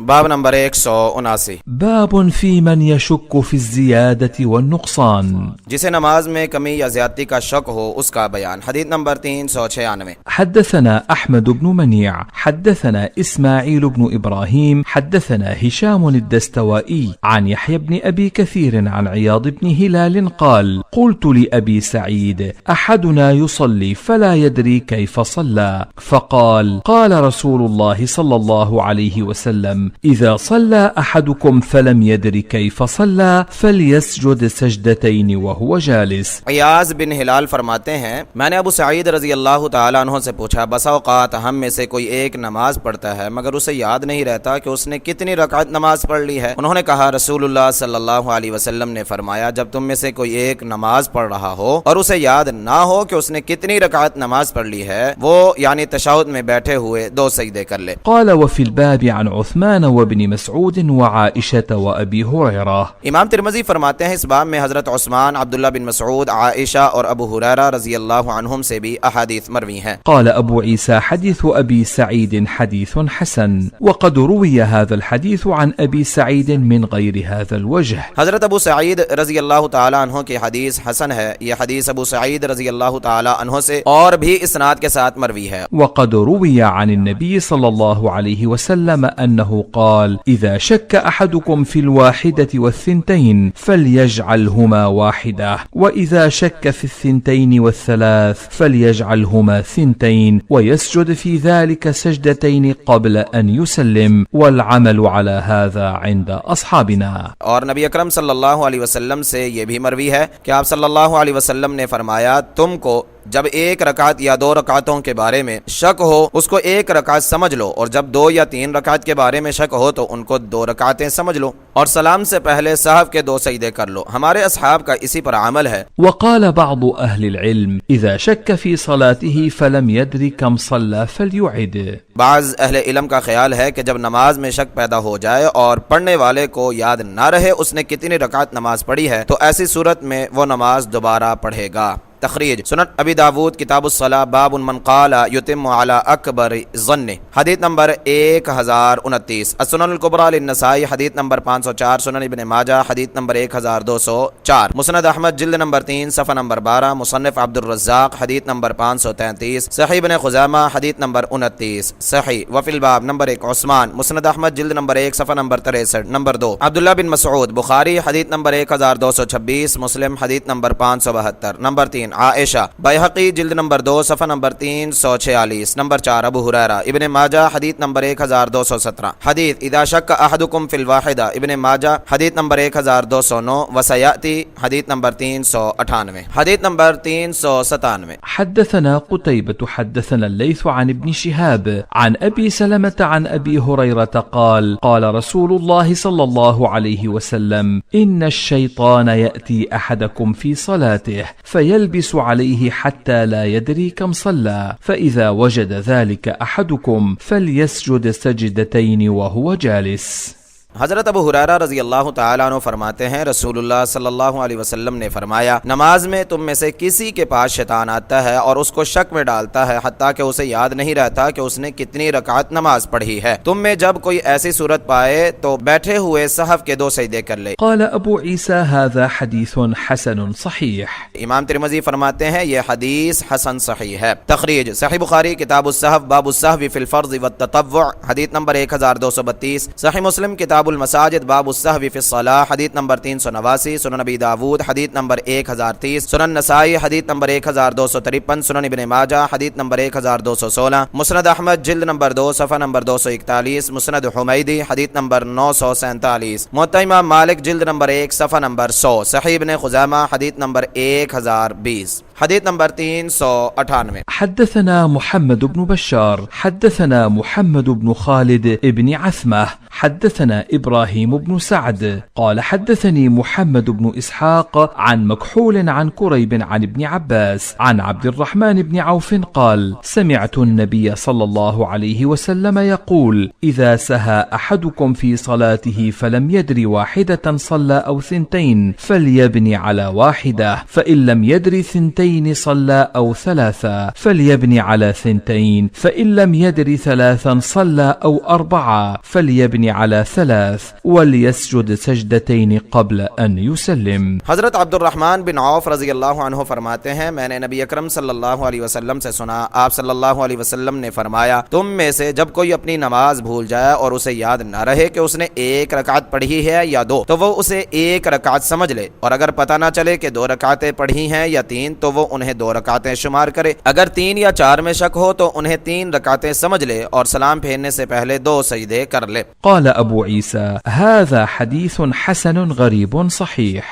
बाब नंबर 179। باب في من يشك في الزيادة والنقصان. जिसे नमाज में कमी या ज्यादती का शक हो उसका बयान। हदीस नंबर 396। حدثنا أحمد بن منيع حدثنا إسماعيل بن إبراهيم حدثنا هشام الدستوائي عن يحيى بن أبي كثير عن عياض بن هلال قال: قلت لأبي سعيد: أحدنا يصلي فلا يدري كيف صلى، فقال: قال رسول الله صلى الله عليه وسلم: إذا صلى أحدكم فلم يدر كيف صلى فليسجد سجدتين वहुव जालिस। अयाज बिन हिलाल फरमाते हैं, मैंने अबू सईद रजी अल्लाह तआला अन्हु से पूछा, बसा औकात हम में से कोई एक नमाज पढ़ता है मगर उसे याद नहीं रहता कि उसने कितनी रकात नमाज पढ़ ली है। उन्होंने कहा, रसूलुल्लाह सल्लल्लाहु अलैहि वसल्लम ने फरमाया, जब तुम में से कोई एक नमाज पढ़ रहा हो और उसे याद ना हो कि उसने कितनी रकात नमाज पढ़ ली है, वो यानी तशहुद में बैठे हुए 2 सजदे कर ले। قال وفي الباب عن عثمان وابن مسعود وعائشة وأبي هريرة। इमाम तिरमिज़ी फरमाते हैं, इस बाब में हजरत उस्मान, अब्दुल्ला बिन मसऊद, आयशा और अबू हुरैरा रज़ी अल्लाह अन्हुम से भी अहादीस मरवी हैं। قال أبو عيسى حديث أبي سعيد حديث حسن، وقد روي هذا الحديث عن أبي سعيد من غير هذا الوجه। हजरत अबू सईद रज़ी अल्लाह तआला अन्हु की हदीस हसन है। यह हदीस अबू सईद रज़ी अल्लाह तआला अन्हु से और भी इसनाद के साथ मरवी है। وقد روي عن النبي صلى الله عليه وسلم أنه قال: إذا شك أحدكم في الواحدة والثنتين فليجعلهما واحدة، وإذا شك في الثنتين والثلاث فليجعلهما ثنتين، ويسجد في ذلك سجدتين قبل أن يسلم، والعمل على هذا عند أصحابنا। और नबी अकरम सल्लल्लाहु अलैहि वसल्लम से यह भी मरवी है कि आप सल्लल्लाहु अलैहि वसल्लम ने फरमाया, तुमको जब एक रकात या 2 रकातों के बारे में शक हो उसको 1 रकात समझ लो, और जब 2 या 3 रकात के बारे में शक हो तो उनको 2 रकातें समझ लो, और सलाम से पहले सहव के 2 सजदे कर लो। हमारे असहाब का इसी पर अमल है। وقال بعض أهل العلم: إذا شك في صلاته فلम يدري كم صلى فليعد। बाज अहले इल्म का ख्याल है कि जब नमाज में शक पैदा हो जाए और पढ़ने वाले को याद ना रहे उसने कितनी रकात नमाज पढ़ी है, तो ऐसी सूरत में वो नमाज दोबारा पढ़ेगा। तखरीज सुनन अबी दाऊद किताबुस्सलाह बाब मन क़ाला युतिम्मु अला अकबर ज़न्नि। हदीस नंबर 1029। सुनन कुबरा लिन्नसाई हदीस नंबर 504। सुनन इब्न माजा हदीस नंबर 1204। मुस्नद अहमद जिल्द नंबर 3 सफ़ा नंबर 12। मुसन्निफ अब्दुर रज़्ज़ाक़ हदीस नंबर 533। सही इब्न खुज़ैमा हदीस नंबर 29। सही वफ़िल बाब नंबर 1 उस्मान। मुस्नद अहमद जिल्द नंबर 1 सफ़ा नंबर 63। नंबर 2 अब्दुल्ला बिन मसऊद। बुखारी हदीस नंबर 1226। मुस्लिम हदीस नंबर 572। नंबर 3 आयशा। बैहक़ी जिल्द नंबर 2 सफ़ा नंबर 346। नंबर 4 अबू हुरैरा। इब्न माजा हदीस नंबर 1217। हदीस इज़ा शक्का अहदुकुम फ़िल वाहिदा। इब्न माजा हदीस नंबर 1209। वसयाती हदीस नंबर 398। हदीस नंबर 397। حدثنا قتيبة حدثنا الليث عن ابن شهاب عن أبي سلمة عن أبي هريرة قال: قال رسول الله صلى الله عليه وسلم: إن الشيطان يأتي أحدكم في صلاته فيلبس عليه حتى لا يدري كم صلى، فإذا وجد ذلك أحدكم فليسجد سجدتين وهو جالس। हजरत अबू हुरैरा रज़ी अल्लाह तआला अन्हु फरमाते हैं, रसूलुल्लाह सल्लल्लाहु अलैहि वसल्लम ने फरमाया, नमाज में तुम में से किसी के पास शैतान आता है और उसको शक में डालता है हत्ता कि उसे याद नहीं रहता कि उसने कितनी रकात नमाज पढ़ी है। तुम में जब कोई ऐसी सूरत पाए तो बैठे हुए सहफ के 2 सजदे कर ले। قال أبو عيسى هذا حديث حسن صحيح। इमाम तिरमिज़ी फरमाते हैं, यह हदीस हसन सही है। तखरीज सही बुखारी किताबुस्सहव बाबुस्सहवी फिल फर्ज़ वत्ततव्वुअ हदीस नंबर 1232। सही मुस्लिम किताबुल मसाजिद बाबुस्सहवी फिस्सलाह हदीस नंबर 389। सुनन अबी दाऊद हदीस नंबर 1030। सुनन नसाई हदीस नंबर 1253। सुनन इब्न माजा हदीस नंबर 1216। मुस्नद अहमद जिल्द नंबर 2 सफ़ा नंबर 241। मुस्नद हुमैदी हदीस नंबर 947। मुअत्ता इमाम मालिक जिल्द नंबर 1 सफ़ा नंबर 100। सही इब्न खुज़ैमा हदीस नंबर 1020। हदीस नंबर 398। حدثنا محمد بن بشار حدثنا محمد بن خالد ابن عثمة حدثنا إبراهيم بن سعد قال: حدثني محمد بن إسحاق عن مكحول عن كريب عن ابن عباس عن عبد الرحمن بن عوف قال: سمعت النبي صلى الله عليه وسلم يقول: إذا سهى أحدكم في صلاته فلم يدر واحدة صلى أو ثنتين فليبني على واحدة، فإن لم يدر ثنتين صلى أو ثلاثة فليبني على ثنتين، فإن لم يدر ثلاثا صلى أو أربعة فليبني على 3 وليسجد سجدتين قبل أن يسلم. हजरत अब्दुर्रहमान बिन औफ रजी अल्लाह अन्हु फरमाते हैं, मैंने नबी अकरम सल्लल्लाहु अलैहि वसल्लम से सुना, आप सल्लल्लाहु अलैहि वसल्लम ने फरमाया, तुम में से जब कोई अपनी नमाज भूल जाए और उसे याद न रहे कि उसने एक रकात पढ़ी है या 2, तो वो उसे एक रकात समझ ले, और अगर पता ना चले कि 2 रकातें पढ़ी हैं या 3, तो वो उन्हें 2 रकातें शुमार करे। अगर 3 या 4 में शक हो तो उन्हें 3 रकातें समझ ले और सलाम फेरने से पहले 2 सजदे कर ले। قال أبو عيسى هذا حديث حسن غريب صحيح.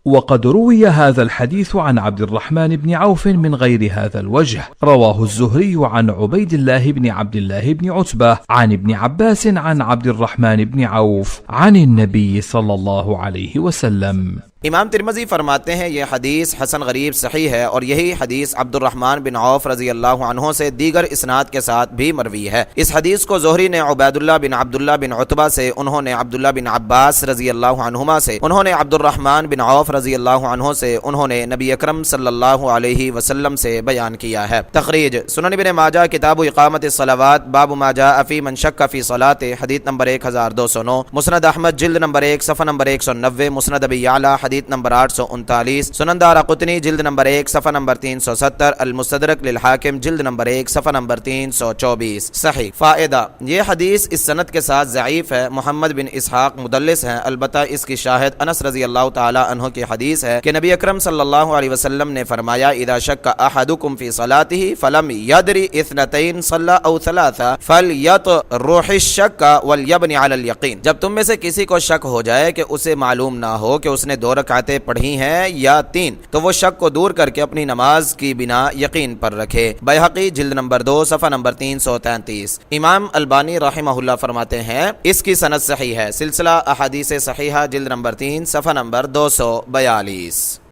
وقد روي هذا الحديث عن عبد الرحمن بن عوف من غير هذا الوجه. رواه الزهري عن عبيد الله بن عبد الله بن عتبة عن ابن عباس عن عبد الرحمن بن عوف عن النبي صلى الله عليه وسلم. इमाम तिरमिज़ी फरमाते हैं, यह हदीस हसन गरीब सही है और यही हदीस अब्दुर्रहमान बिन औफ रजी अल्लाह अन्हु से दीगर इसनाद के साथ भी मरवी है। इस हदीस को ज़ोहरी ने उबैदुल्लाह बिन अब्दुल्लाह बिन उतबा से, उन्होंने अब्दुल्लाह बिन अब्बास रजी अल्लाह अन्हुमा से, उन्होंने अब्दुर्रहमान बिन औफ रजी अल्लाह अन्हु से, उन्होंने नबी अकरम सल्लल्लाहु अलैहि वसल्लम से बयान किया है। तखरीज सुनन इब्न माजा किताब इकामत सलावात बाब मा जाअ फी मन शक्क फी सलाते हदीस नंबर 1209, मुस्नद अहमद जिल्द नंबर 1 सफ़ा नंबर 190, मुस्नद अबी याला हदीस नंबर 839, सुनन दारक़ुतनी जिल्द नंबर 1 सफ़ा नंबर 370, अल मुस्तदरक लिल हाकिम जिल्द नंबर 1 सफ़ा नंबर 324। सही फ़ायदा, ये हदीस इस सनद के साथ ज़ईफ़ है। मोहम्मद बिन इसहाक़ मुदल्लिस हैं, अलबत्ता इसकी शाहिद अनस रज़ी अल्लाह तआला अन्हु की हदीस है कि नबी अकरम सल्लल्लाहु अलैहि वसल्लम ने फरमाया, इदा शक्का अहदुकुम फ़ी सलातिही फलम यदरी इस्नतैन सल्ला औ सलासा फलयतरुहिश शक्का वलयबनि अलल यकीन। जब तुम में से किसी को शक हो जाए कि उसे मालूम ना हो कि उसने 2 रकातें पढ़ी हैं या 3, तो वो शक को दूर करके अपनी नमाज की बिना यकीन पर रखे। बैहक़ी जिल्द नंबर 2 सफ़ा नंबर 333। इमाम अलबानी रहमहुल्लाह फरमाते हैं, इसकी सनद सही है। सिलसिला अहादीस सहीहा जिल्द नंबर 3 सफ़ा नंबर 242।